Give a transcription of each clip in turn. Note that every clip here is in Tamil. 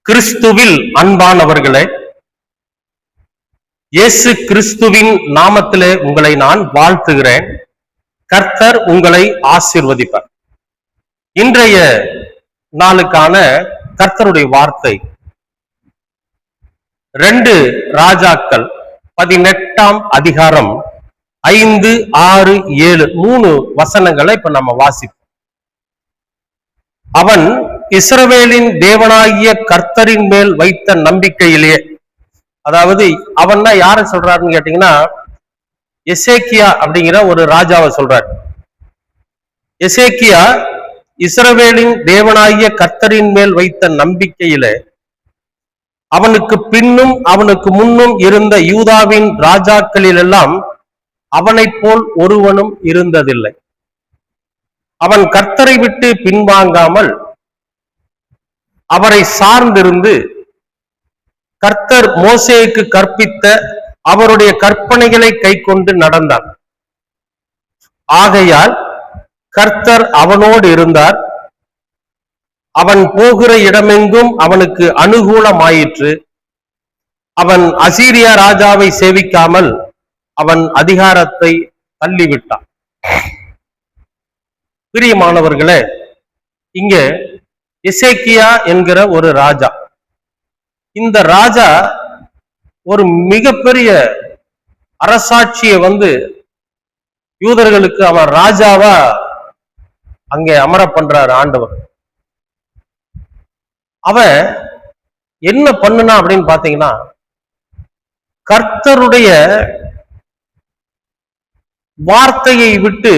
கிறிஸ்துவில் அன்பானவர்களே, இயேசு கிறிஸ்துவின் நாமத்திலே உங்களை நான் வாழ்த்துகிறேன். கர்த்தர் உங்களை ஆசீர்வதிப்பார். இன்றைய நாளுக்கான கர்த்தருடைய வார்த்தை 2 ராஜாக்கள் 18ஆம் அதிகாரம் 5, 6, 7 3 வசனங்களை இப்ப நம்ம வாசிப்போம். அவன் இஸ்ரவேலின் தேவனாகிய கர்த்தரின் மேல் வைத்த நம்பிக்கையிலேயே, அதாவது அவன் தான் யாரை சொல்றாருன்னு கேட்டீங்கன்னா, எசேக்கியா அப்படிங்கிற ஒரு ராஜாவை சொல்றாரு. எசேக்கியா இஸ்ரவேலின் தேவனாகிய கர்த்தரின் மேல் வைத்த நம்பிக்கையிலே அவனுக்கு பின்னும் அவனுக்கு முன்னும் இருந்த யூதாவின் ராஜாக்களில் எல்லாம் அவனைப் போல் ஒருவனும் இருந்ததில்லை. அவன் கர்த்தரை விட்டு பின்வாங்காமல் அவரை சார்ந்திருந்து கர்த்தர் மோசேக்கு கற்பித்த அவருடைய கற்பனைகளை கைக்கொண்டு நடந்தான். ஆகையால் கர்த்தர் அவனோடு இருந்தார். அவன் போகிற இடமெங்கும் அவனுக்கு அனுகூலமாயிற்று. அவன் அசீரியா ராஜாவை சேவிக்காமல் அவன் அதிகாரத்தை தள்ளிவிட்டான். பிரியமானவர்களே, இங்க எசேக்கியா என்கிற ஒரு ராஜா, இந்த ராஜா ஒரு மிகப்பெரிய அரசாட்சியை யூதர்களுக்கு அவன் ராஜாவா அங்கே அமர பண்றாரு ஆண்டவர். அவன் என்ன பண்ணுனா அப்படின்னு பாத்தீங்கன்னா, கர்த்தருடைய வார்த்தையை விட்டு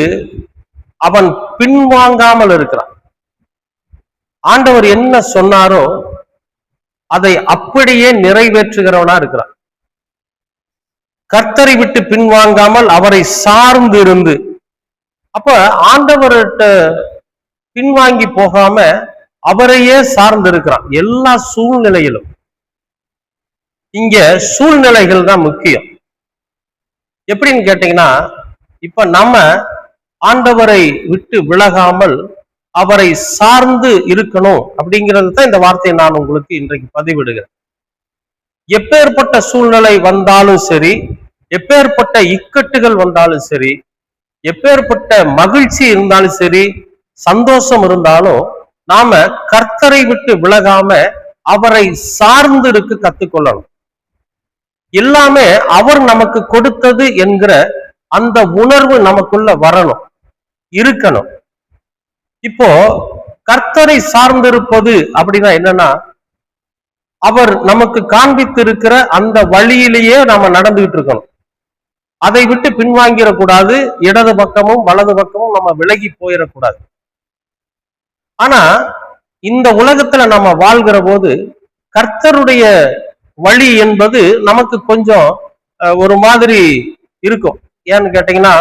அவன் பின்வாங்காமல் இருக்கிறான். ஆண்டவர் என்ன சொன்னாரோ அதை அப்படியே நிறைவேற்றுகிறவனா இருக்கிறான். கர்த்தரை விட்டு பின்வாங்காமல் அவரை சார்ந்து இருந்து, அப்ப ஆண்டவர்கிட்ட பின்வாங்கி போகாம அவரையே சார்ந்து இருக்கிறான் எல்லா சூழ்நிலையிலும். இங்க சூழ்நிலைகள் தான் முக்கியம். எப்படின்னு கேட்டீங்கன்னா, இப்ப நம்ம ஆண்டவரை விட்டு விலகாமல் அவரை சார்ந்து இருக்கணும் அப்படிங்கிறது தான் இந்த வார்த்தையை நான் உங்களுக்கு இன்றைக்கு பதிவிடுகிறேன். எப்பேற்பட்ட சூழ்நிலை வந்தாலும் சரி, எப்பேற்பட்ட இக்கட்டுகள் வந்தாலும் சரி, எப்பேற்பட்ட மகிழ்ச்சி இருந்தாலும் சரி, சந்தோஷம் இருந்தாலும் நாம கர்த்தரை விட்டு விலகாம அவரை சார்ந்து இருக்க கத்துக்கொள்ளணும். எல்லாமே அவர் நமக்கு கொடுத்தது என்கிற அந்த உணர்வு நமக்குள்ள வரணும், இருக்கணும். இப்போ கர்த்தரை சார்ந்திருப்பது அப்படின்னா என்னன்னா, அவர் நமக்கு காண்பித்திருக்கிற அந்த வழியிலேயே நாம நடந்துகிட்டு இருக்கணும். அதை விட்டு பின்வாங்கிடக்கூடாது. இடது பக்கமும் வலது பக்கமும் நம்ம விலகி போயிடக்கூடாது. ஆனா இந்த உலகத்துல நம்ம வாழ்கிற போது கர்த்தருடைய வழி என்பது நமக்கு கொஞ்சம் ஒரு மாதிரி இருக்கும். ஏன்னு கேட்டீங்கன்னா,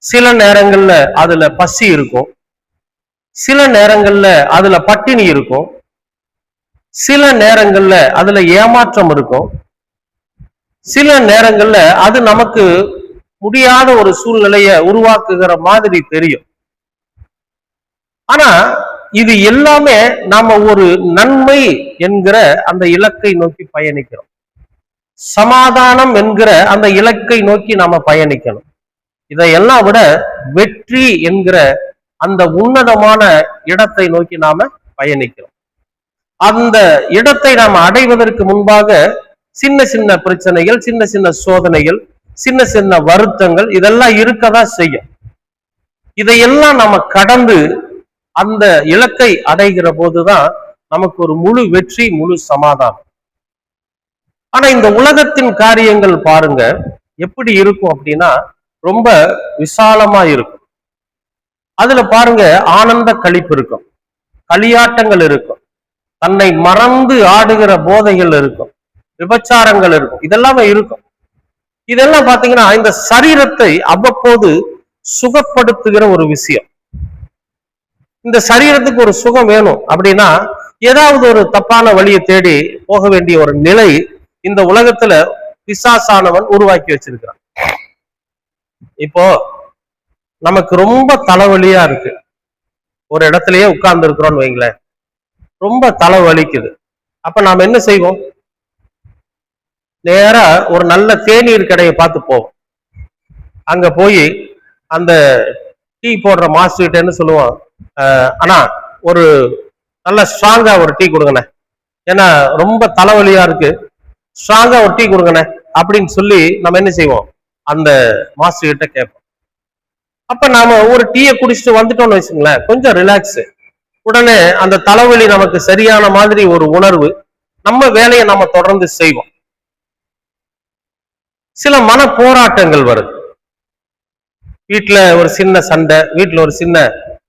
சில நேரங்கள்ல அதுல பசி இருக்கும், சில நேரங்கள்ல அதுல பட்டினி இருக்கும், சில நேரங்கள்ல அதுல ஏமாற்றம் இருக்கும், சில நேரங்கள்ல அது நமக்கு முடியாத ஒரு சூழ்நிலையை உருவாக்குகிற மாதிரி தெரியும். ஆனா இது எல்லாமே நாம ஒரு நன்மை என்கிற அந்த இலக்கை நோக்கி பயணிக்கிறோம். சமாதானம் என்கிற அந்த இலக்கை நோக்கி நாம பயணிக்கணும். இதையெல்லாம் விட வெற்றி என்கிற அந்த உன்னதமான இடத்தை நோக்கி நாம பயணிக்கிறோம். அந்த இடத்தை நாம அடைவதற்கு முன்பாக சின்ன சின்ன பிரச்சனைகள், சின்ன சின்ன சோதனைகள், சின்ன சின்ன வருத்தங்கள் இதெல்லாம் இருக்கதான் செய்யும். இதையெல்லாம் நம்ம கடந்து அந்த இலக்கை அடைகிற போதுதான் நமக்கு ஒரு முழு வெற்றி, முழு சமாதானம். ஆனா இந்த உலகத்தின் காரியங்கள் பாருங்க எப்படி இருக்கும் அப்படின்னா, ரொம்ப விசாலமா இருக்கும். அதுல பாருங்க ஆனந்த களிப்பு இருக்கும், களியாட்டங்கள் இருக்கும், தன்னை மறந்து ஆடுகிற போதைகள் இருக்கும், விபச்சாரங்கள் இருக்கும், இதெல்லாமே இருக்கும். இதெல்லாம் பாத்தீங்கன்னா இந்த சரீரத்தை அவ்வப்போது சுகப்படுத்துகிற ஒரு விஷயம். இந்த சரீரத்துக்கு ஒரு சுகம் வேணும் அப்படின்னா ஏதாவது ஒரு தப்பான வழியை தேடி போக வேண்டிய ஒரு நிலை இந்த உலகத்துல பிசாசானவன் உருவாக்கி வச்சிருக்கிறான். இப்போ நமக்கு ரொம்ப தலைவலியா இருக்கு, ஒரு இடத்துலயே உட்கார்ந்து இருக்கிறோம்னு வைங்களேன், ரொம்ப தலைவலிக்குது அப்ப நாம என்ன செய்வோம்? நேரா ஒரு நல்ல தேநீர் கடையை பார்த்து போவோம். அங்க போய் அந்த டீ போடுற மாஸ்டர் கிட்ட என்ன சொல்லுவோம், ஆனா ஒரு நல்ல ஸ்ட்ராங்கா ஒரு டீ கொடுங்கண்ணே, ஏன்னா ரொம்ப தலைவலியா இருக்கு, ஸ்ட்ராங்கா ஒரு டீ கொடுங்கண்ணே அப்படின்னு சொல்லி நம்ம என்ன செய்வோம், அந்த மாஸ்டர் கிட்ட கேட்போம். அப்ப நாம ஒரு டீயை குடிச்சிட்டு வந்துட்டோம்னு வச்சுங்களேன், கொஞ்சம் ரிலாக்ஸ், உடனே அந்த தலைவலி நமக்கு சரியான மாதிரி ஒரு உணர்வு, நம்ம வேலையை நம்ம தொடர்ந்து செய்வோம். சில மன போராட்டங்கள் வருது, வீட்டுல ஒரு சின்ன சண்டை, வீட்டுல ஒரு சின்ன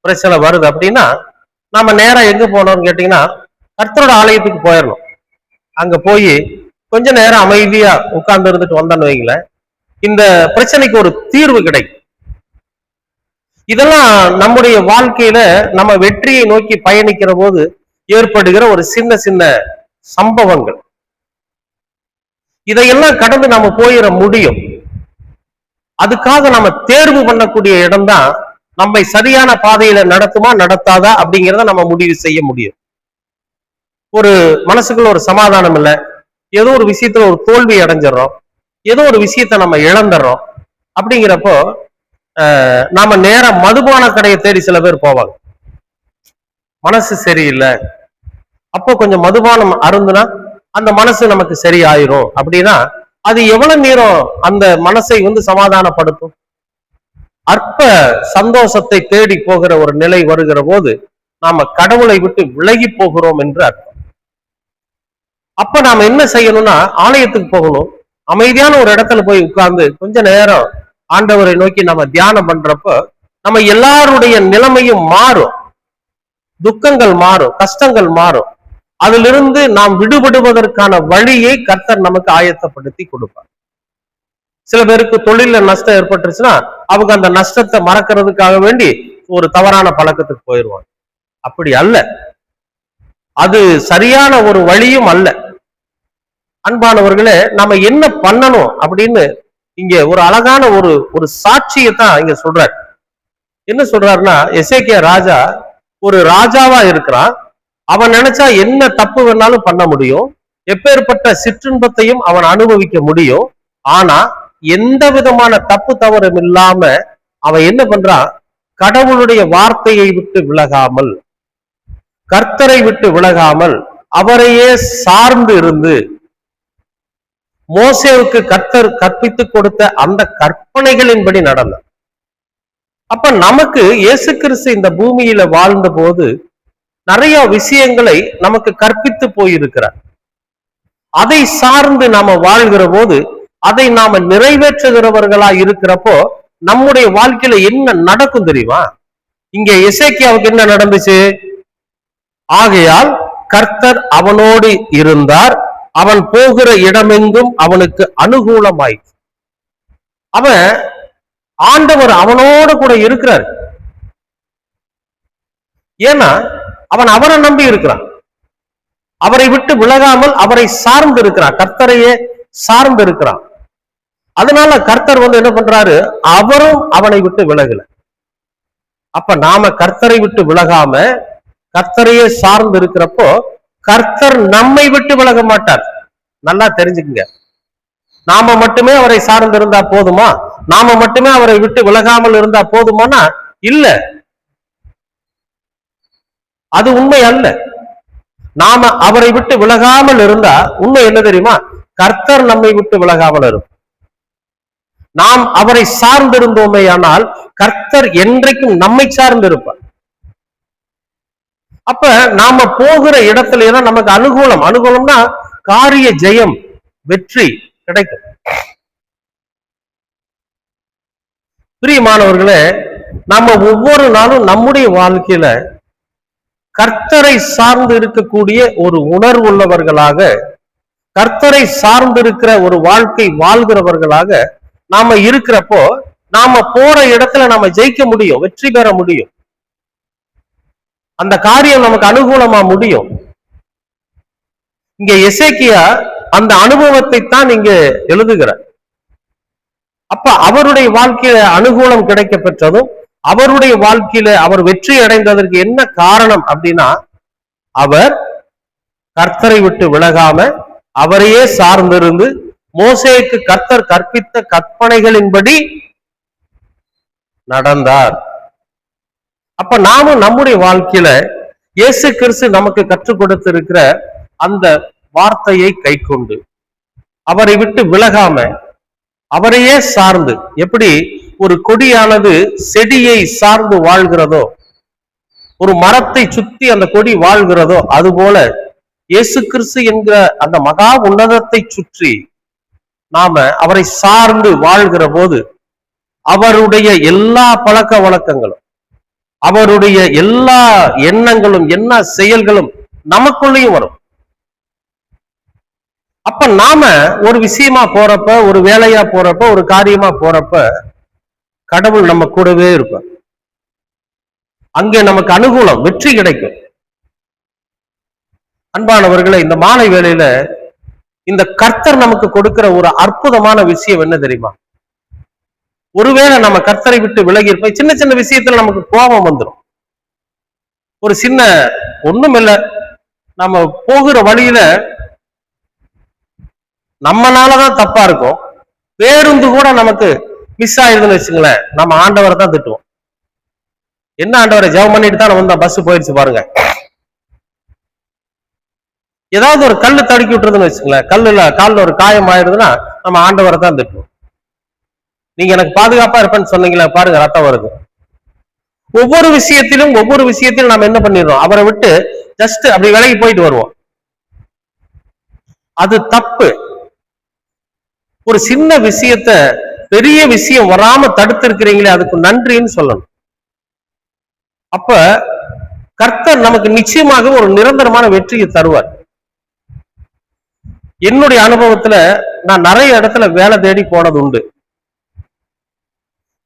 பிரச்சனை வருது அப்படின்னா நாம நேரம் எங்க போனோம்னு கேட்டீங்கன்னா கர்த்தரோட ஆலயத்துக்கு போயிடணும். அங்க போய் கொஞ்ச நேரம் அமைதியா உட்கார்ந்து இருந்துட்டு வந்தோன்னு வைங்களேன், இந்த பிரச்சனைக்கு ஒரு தீர்வு கிடைக்கும். இதெல்லாம் நம்முடைய வாழ்க்கையில நம்ம வெற்றியை நோக்கி பயணிக்கிற போது ஏற்படுகிற ஒரு சின்ன சின்ன சம்பவங்கள். இதையெல்லாம் கடந்து நம்ம போயிட முடியும். அதுக்காக நம்ம தேர்வு பண்ணக்கூடிய இடம் தான் நம்மை சரியான பாதையில நடத்துமா நடத்தாதா அப்படிங்கிறத நம்ம முடிவு செய்ய முடியும். ஒரு மனசுக்குள்ள ஒரு சமாதானம் இல்லை, ஏதோ ஒரு விஷயத்துல ஒரு தோல்வி அடைஞ்சிடறோம், ஏதோ ஒரு விஷயத்த நம்ம இழந்துடுறோம். அப்படிங்கிறப்போ நாம நேரம் மதுபான கடையை தேடி சில பேர் போவாங்க. மனசு சரியில்லை, அப்போ கொஞ்சம் மதுபானம் அருந்துனா அந்த மனசு நமக்கு சரியாயிரும் அப்படின்னா அது எவ்வளவு நேரம் அந்த மனசை சமாதானப்படுத்தும்? அற்ப சந்தோஷத்தை தேடி போகிற ஒரு நிலை வருகிற போது நாம கடவுளை விட்டு விலகி போகிறோம் என்று அர்த்தம். அப்ப நாம என்ன செய்யணும்னா ஆலயத்துக்கு போகணும், அமைதியான ஒரு இடத்துல போய் உட்கார்ந்து கொஞ்ச நேரம் ஆண்டவரை நோக்கி நம்ம தியானம் பண்றப்ப நம்ம எல்லாருடைய நிலைமையும் மாறும், துக்கங்கள் மாறும், கஷ்டங்கள் மாறும். அதிலிருந்து நாம் விடுபடுவதற்கான வழியை கர்த்தர் நமக்கு ஆயத்தப்படுத்தி கொடுப்பார். சில பேருக்கு தொழில நஷ்டம் ஏற்பட்டுருச்சுன்னா அவங்க அந்த நஷ்டத்தை மறக்கிறதுக்காக வேண்டி ஒரு தவறான பழக்கத்துக்கு போயிடுவாங்க. அப்படி அல்ல, அது சரியான ஒரு வழியும் அல்ல. அன்பானவர்களே, நம்ம என்ன பண்ணணும் அப்படின்னு இங்க ஒரு அழகான ஒரு சாட்சியை தான் இங்க சொல்றார். என்ன சொல்றாருன்னா, எசேக்கியா ராஜா ஒரு ராஜாவா இருக்கிறான். அவன் நினைச்சா என்ன தப்பு வேணாலும் பண்ண முடியும், எப்பேற்பட்ட சிற்றின்பத்தையும் அவன் அனுபவிக்க முடியும். ஆனா எந்த விதமான தப்பு தவறும் இல்லாம அவன் என்ன பண்றான், கடவுளுடைய வார்த்தையை விட்டு விலகாமல், கர்த்தரை விட்டு விலகாமல் அவரையே சார்ந்து இருந்து மோசேவுக்கு கர்த்தர் கற்பித்து கொடுத்த அந்த கற்பனைகளின்படி நடந்தார். அப்ப நமக்கு இயேசு கிறிஸ்து இந்த பூமியில வாழ்ந்த போது நிறைய விஷயங்களை நமக்கு கற்பித்து போயிருக்கிறார். அதை சார்ந்து நாம வாழ்கிற போது அதை நாம நிறைவேற்றுகிறவர்களா இருக்கிறப்போ நம்முடைய வாழ்க்கையில என்ன நடக்கும் தெரியுமா? இங்க எசேக்கியாவுக்கு என்ன நடந்துச்சு? ஆகையால் கர்த்தர் அவனோடு இருந்தார், அவன் போகிற இடமெங்கும் அவனுக்கு அனுகூலமாயிற்று. அவன் ஆண்டவர் அவனோடு கூட இருக்கிறார். ஏன்னா அவன் அவரை நம்பி இருக்கிறான், அவரை விட்டு விலகாமல் அவரை சார்ந்து இருக்கிறான், கர்த்தரையே சார்ந்து இருக்கிறான். அதனால கர்த்தர் என்ன பண்றாரு, அவரும் அவனை விட்டு விலகல. அப்ப நாம கர்த்தரை விட்டு விலகாம கர்த்தரையே சார்ந்து இருக்கிறப்போ கர்த்தர் நம்மை விட்டு விலக மாட்டார். நல்லா தெரிஞ்சுக்குங்க. நாம மட்டுமே அவரை சார்ந்து இருந்தா போதுமா? நாம மட்டுமே அவரை விட்டு விலகாமல் இருந்தா போதுமானா இல்ல, அது உண்மை அல்ல. நாம அவரை விட்டு விலகாமல் இருந்தா உண்மை என்ன தெரியுமா? கர்த்தர் நம்மை விட்டு விலகாமல் இருக்கும். நாம் அவரை சார்ந்திருந்தோமே ஆனால் கர்த்தர் என்றைக்கும் நம்மை சார்ந்து இருப்பார். அப்ப நாம போகிற இடத்துல தான் நமக்கு அனுகூலம். அனுகூலம்னா காரிய ஜெயம், வெற்றி கிடைக்கும். பிரியமானவர்களே, நாம ஒவ்வொரு நாளும் நம்முடைய வாழ்க்கையில கர்த்தரை சார்ந்து இருக்கக்கூடிய ஒரு உணர்வு உள்ளவர்களாக, கர்த்தரை சார்ந்து இருக்கிற ஒரு வாழ்க்கை வாழ்கிறவர்களாக நாம இருக்கிறப்போ நாம போற இடத்துல நாம ஜெயிக்க முடியும், வெற்றி பெற முடியும், அந்த காரியம் நமக்கு அனுகூலமா முடியும். இங்க எசேக்கியா அந்த அனுபவத்தை தான் இங்க எழுதுகிறார். அப்ப அவருடைய வாழ்க்கையில அனுகூலம் கிடைக்க பெற்றதும், அவருடைய வாழ்க்கையில அவர் வெற்றி அடைந்ததற்கு என்ன காரணம் அப்படின்னா, அவர் கர்த்தரை விட்டு விலகாம அவரையே சார்ந்திருந்து மோசேக்கு கர்த்தர் கற்பித்த கற்பனைகளின்படி நடந்தார். அப்ப நாமும் நம்முடைய வாழ்க்கையில இயேசு கிறிஸ்து நமக்கு கற்றுக் கொடுத்திருக்கிற அந்த வார்த்தையை கை கொண்டு அவரை விட்டு விலகாம அவரையே சார்ந்து, எப்படி ஒரு கொடியானது செடியை சார்ந்து வாழ்கிறதோ, ஒரு மரத்தை சுத்தி அந்த கொடி வாழ்கிறதோ, அதுபோல இயேசு கிறிஸ்து என்கிற அந்த மகா உன்னதத்தை சுற்றி நாம அவரை சார்ந்து வாழ்கிற போது அவருடைய எல்லா பழக்க வழக்கங்களும், அவருடைய எல்லா எண்ணங்களும், என்ன செயல்களும் நமக்குள்ளேயும் வரும். அப்ப நாம ஒரு விஷயமா போறப்ப, ஒரு வேலையா போறப்ப, ஒரு காரியமா போறப்ப கடவுள் நம்ம கூடவே இருப்பார். அங்கே நமக்கு அனுகூலம், வெற்றி கிடைக்கும். அன்பானவர்களை, இந்த மாலை வேளையில இந்த கர்த்தர் நமக்கு கொடுக்கிற ஒரு அற்புதமான விஷயம் என்ன தெரியுமா? ஒருவேளை நம்ம கர்த்தரை விட்டு விலகி இருப்போம், சின்ன சின்ன விஷயத்துல நமக்கு கோபம் வந்துடும். ஒரு சின்ன ஒண்ணும் இல்லை, நம்ம போகிற வழியில நம்மனாலதான் தப்பா இருக்கும், பேருந்து கூட நமக்கு மிஸ் ஆயிடுதுன்னு வச்சுங்களேன், நம்ம ஆண்டவரை தான் திட்டுவோம். என்ன ஆண்டவரை ஜெபம் பண்ணிட்டு தான் வந்தா பஸ் போயிடுச்சு பாருங்க. ஏதாவது ஒரு கல்லு தடுக்கி விட்டுறதுன்னு வச்சுங்களேன், கல்லுல காலில் ஒரு காயம் ஆயிடுதுன்னா நம்ம ஆண்டவரை தான் திட்டுவோம். நீங்க எனக்கு பாதுகாப்பா இருப்பேன்னு சொன்னீங்களா, பாருங்க ரத்தம் வருது. ஒவ்வொரு விஷயத்திலும் நம்ம என்ன பண்ணிடுறோம், அவரை விட்டு ஜஸ்ட் அப்படி விலகி போயிட்டு வருவோம். அது தப்பு. ஒரு சின்ன விஷயத்த பெரிய விஷயம் வராம தடுத்திருக்கிறீங்களே, அதுக்கு நன்றின்னு சொல்லணும். அப்ப கர்த்தர் நமக்கு நிச்சயமாக ஒரு நிரந்தரமான வெற்றியை தருவார். என்னுடைய அனுபவத்துல நான் நிறைய இடத்துல வேலை தேடி போனது உண்டு.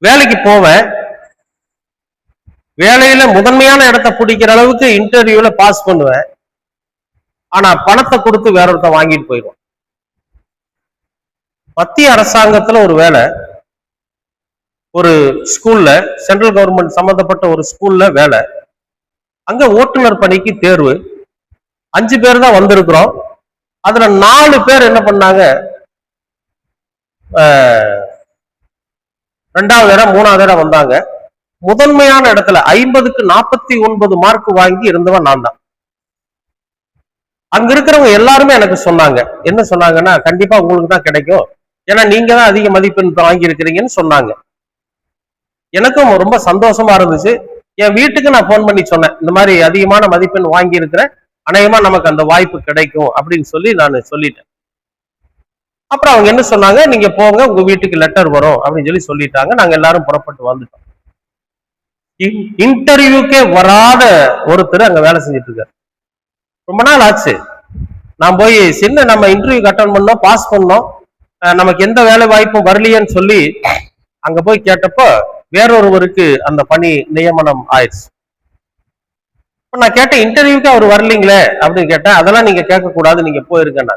வேலைக்கு போவேன், வேலையில முதன்மையான இடத்தை பிடிக்கிற அளவுக்கு இன்டர்வியூல பாஸ் பண்ணுவேன். ஆனா பணத்தை கொடுத்து வேற ஒருத்த வாங்கிட்டு போயிடுவோம். மத்திய அரசாங்கத்துல ஒரு வேலை, ஒரு ஸ்கூல்ல, சென்ட்ரல் கவர்மெண்ட் சம்பந்தப்பட்ட ஒரு ஸ்கூல்ல வேலை. அங்க ஓட்டுநர் பணிக்கு தேர்வு. 5 பேர் தான் வந்திருக்கிறோம். அதுல 4 பேர் என்ன பண்ணாங்க, 2வது இடம் 3வது இடம் வந்தாங்க. முதன்மையான இடத்துல 50க்கு 49 மார்க் வாங்கி இருந்தவன் நான் தான். அங்க இருக்கிறவங்க எல்லாருமே எனக்கு சொன்னாங்க, என்ன சொன்னாங்கன்னா, கண்டிப்பா உங்களுக்கு தான் கிடைக்கும், ஏன்னா நீங்க தான் அதிக மதிப்பெண் வாங்கி இருக்கிறீங்கன்னு சொன்னாங்க. எனக்கும் ரொம்ப சந்தோஷமா இருந்துச்சு. என் வீட்டுக்கு நான் போன் பண்ணி சொன்னேன், இந்த மாதிரி அதிகமான மதிப்பெண் வாங்கி இருக்கிறேன், அநேகமா நமக்கு அந்த வாய்ப்பு கிடைக்கும் அப்படின்னு சொல்லி நான் சொல்லிட்டேன். அப்புறம் அவங்க என்ன சொன்னாங்க, நீங்க போங்க, உங்க வீட்டுக்கு லெட்டர் வரும் அப்படின்னு சொல்லி சொல்லிட்டாங்க. நாங்க எல்லாரும் புறப்பட்டு வந்துட்டோம். இன்டர்வியூக்கே வராத ஒருத்தர் அங்க வேலை செஞ்சுட்டு இருக்காரு. ரொம்ப நாள் ஆச்சு. நான் போய் சின்ன நம்ம இன்டர்வியூ அட்டன் பண்ணோம், பாஸ் பண்ணோம், நமக்கு எந்த வேலை வாய்ப்பும் வரலையேன்னு சொல்லி அங்க போய் கேட்டப்போ வேறொருவருக்கு அந்த பணி நியமனம் ஆயிடுச்சு. நான் கேட்டேன், இன்டர்வியூக்கு அவர் வரலீங்களே அப்படின்னு கேட்டேன். அதெல்லாம் நீங்க கேட்க கூடாது, நீங்க போயிருக்கேன்.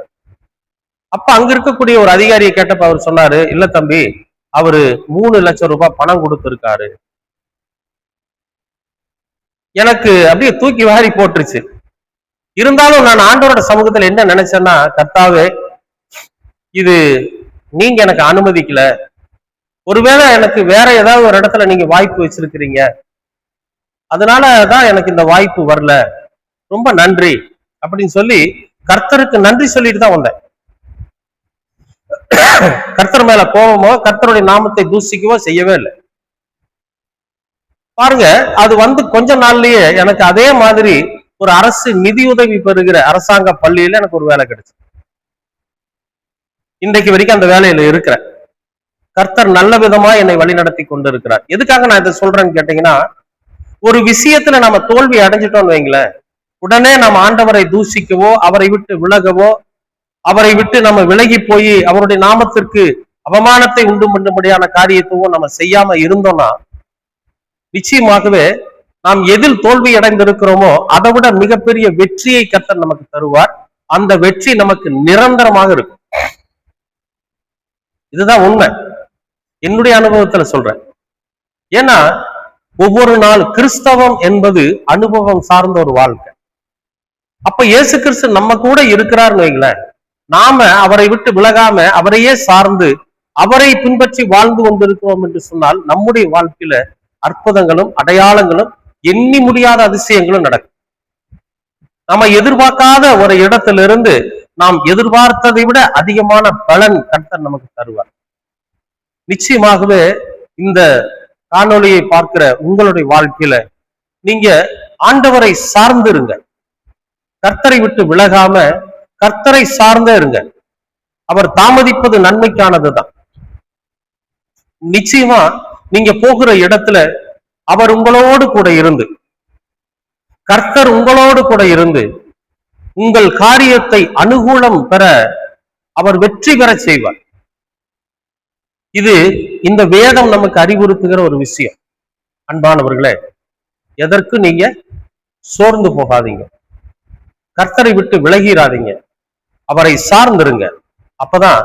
அப்ப அங்க இருக்கக்கூடிய ஒரு அதிகாரியை கேட்டப்ப அவர் சொன்னாரு, இல்ல தம்பி, அவரு 3 லட்சம் ரூபாய் பணம் கொடுத்திருக்காரு. எனக்கு அப்படியே தூக்கி வாரி போட்டுருச்சு. இருந்தாலும் நான் ஆண்டவரோட சமூகத்துல என்ன நினைச்சேன்னா, கர்த்தாவே, இது நீங்க எனக்கு அனுமதிக்கல, ஒருவேளை எனக்கு வேற ஏதாவது ஒரு இடத்துல நீங்க வாய்ப்பு வச்சிருக்கிறீங்க, அதனாலதான் எனக்கு இந்த வாய்ப்பு வரல, ரொம்ப நன்றி அப்படின்னு சொல்லி கர்த்தருக்கு நன்றி சொல்லிட்டு தான் வந்தேன். கர்த்தர் மேல கோபமோ கர்த்தருடைய நாமத்தை தூசிக்கவோ செய்யவே இல்லை. பாருங்க, அது கொஞ்ச நாள்லயே எனக்கு அதே மாதிரி ஒரு அரசு நிதியுதவி பெறுகிற அரசாங்க பள்ளியில எனக்கு ஒரு வேலை கிடைச்சு. இன்றைக்கு வரைக்கும் அந்த வேலையில இருக்கிறேன். கர்த்தர் நல்ல விதமா என்னை வழிநடத்தி கொண்டு இருக்கிறார். எதுக்காக நான் இதை சொல்றேன்னு கேட்டீங்கன்னா, ஒரு விஷயத்துல நம்ம தோல்வி அடைஞ்சிட்டோம்னு வைங்களேன், உடனே நம்ம ஆண்டவரை தூசிக்கவோ அவரை விட்டு விலகவோ அவரை விட்டு நம்ம விலகி போய் அவருடைய நாமத்திற்கு அவமானத்தை உண்டு பண்ணும்படியான காரியத்தையும் நம்ம செய்யாம இருந்தோம்னா, நிச்சயமாகவே நாம் எதில் தோல்வி அடைந்திருக்கிறோமோ அதை விட மிகப்பெரிய வெற்றியை கர்த்தர் நமக்கு தருவார். அந்த வெற்றி நமக்கு நிரந்தரமாக இருக்கும். இதுதான் உண்மை, என்னுடைய அனுபவத்துல சொல்றேன். ஏன்னா ஒவ்வொரு நாள் கிறிஸ்தவம் என்பது அனுபவம் சார்ந்த ஒரு வாழ்க்கை. அப்ப இயேசு கிறிஸ்து நம்ம கூட இருக்கிறார்னு வைங்களேன், நாம அவரை விட்டு விலகாம அவரையே சார்ந்து அவரை பின்பற்றி வாழ்ந்து கொண்டிருக்கிறோம் என்று சொன்னால் நம்முடைய வாழ்க்கையில அற்புதங்களும் அடையாளங்களும் எண்ணி முடியாத அதிசயங்களும் நடக்கும். நம்ம எதிர்பார்க்காத ஒரு இடத்திலிருந்து நாம் எதிர்பார்த்ததை விட அதிகமான பலன் கர்த்தர் நமக்கு தருவார். நிச்சயமாகவே இந்த காணொளியை பார்க்கிற உங்களுடைய வாழ்க்கையில நீங்க ஆண்டவரை சார்ந்து இருங்க. கர்த்தரை விட்டு விலகாம கர்த்தரை சார்ந்தே இருங்க. அவர் தாமதிப்பது நன்மைக்கானதுதான். நிச்சயமா நீங்க போகிற இடத்துல அவர் உங்களோடு கூட இருந்து, கர்த்தர் உங்களோடு கூட இருந்து உங்கள் காரியத்தை அனுகூலம் பெற அவர் வெற்றி பெற செய்வார். இது இந்த வேதம் நமக்கு அறிவுறுத்துகிற ஒரு விஷயம். அன்பானவர்களே, எதற்கு நீங்க சோர்ந்து போகாதீங்க, கர்த்தரை விட்டு விலகிறாதீங்க, அவரை சார்ந்திருங்க. அப்பதான்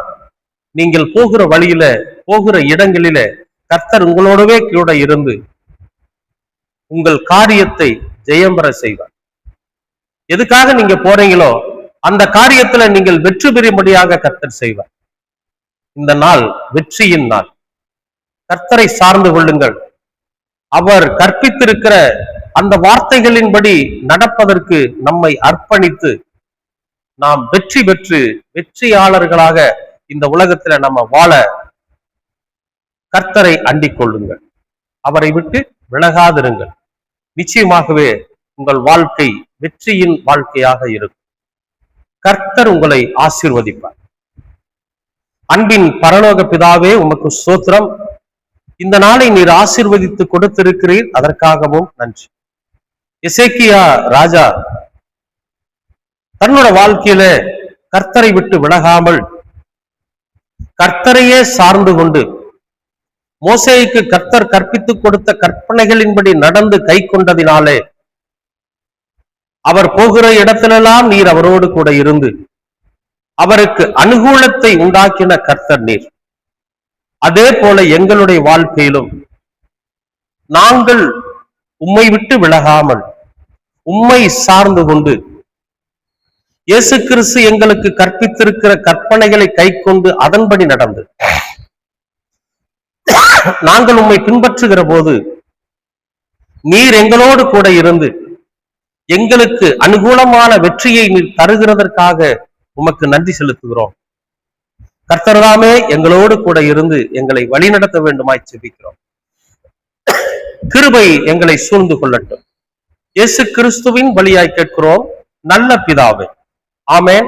நீங்கள் போகிற வழியில போகிற இடங்களில கர்த்தர் உங்களோடவே கூட இருந்து உங்கள் காரியத்தை ஜெயம் பெற செய்வார். எதுக்காக நீங்க போறீங்களோ அந்த காரியத்துல நீங்கள் வெற்றி பெறும்படியாக கர்த்தர் செய்வார். இந்த நாள் வெற்றியின் நாள். கர்த்தரை சார்ந்து கொள்ளுங்கள். அவர் கற்பித்திருக்கிற அந்த வார்த்தைகளின்படி நடப்பதற்கு நம்மை அர்ப்பணித்து நாம் வெற்றி பெற்று வெற்றியாளர்களாக இந்த உலகத்துல நம்ம வாழ கர்த்தரை அண்டிக் கொள்ளுங்கள். அவரை விட்டு விலகாதிருங்கள். நிச்சயமாகவே உங்கள் வாழ்க்கை வெற்றியின் வாழ்க்கையாக இருக்கும். கர்த்தர் உங்களை ஆசீர்வதிப்பார். அன்பின் பரலோக பிதாவே, உமக்கு ஸ்தோத்திரம். இந்த நாளை நீர் ஆசீர்வதித்து கொடுத்திருக்கிறீர், அதற்காகவும் நன்றி. எசேக்கியா ராஜா தன்னோட வாழ்க்கையில கர்த்தரை விட்டு விலகாமல் கர்த்தரையே சார்ந்து கொண்டு மோசேக்கு கர்த்தர் கற்பித்துக் கொடுத்த கற்பனைகளின்படி நடந்து கை கொண்டதினாலே அவர் போகிற இடத்திலெல்லாம் நீர் அவரோடு கூட இருந்து அவருக்கு அனுகூலத்தை உண்டாக்கின கர்த்தர் நீர். அதே போல எங்களுடைய வாழ்க்கையிலும் நாங்கள் உம்மை விட்டு விலகாமல் உம்மை சார்ந்து கொண்டு இயேசு கிறிஸ்து எங்களுக்கு கற்பித்திருக்கிற கற்பனைகளை கை கொண்டு அதன்படி நடந்து நாங்கள் உம்மை பின்பற்றுகிற போது நீர் எங்களோடு கூட இருந்து எங்களுக்கு அனுகூலமான வெற்றியை நீர் தருகிறதற்காக உமக்கு நன்றி செலுத்துகிறோம். கர்த்தர்தாமே எங்களோடு கூட இருந்து எங்களை வழிநடத்த வேண்டுமாய் ஜெபிக்கிறோம். கிருபை எங்களை சூழ்ந்து கொள்ளட்டும். இயேசு கிறிஸ்துவின் வழியாய் கேட்கிறோம் நல்ல பிதாவே. ஆமென்.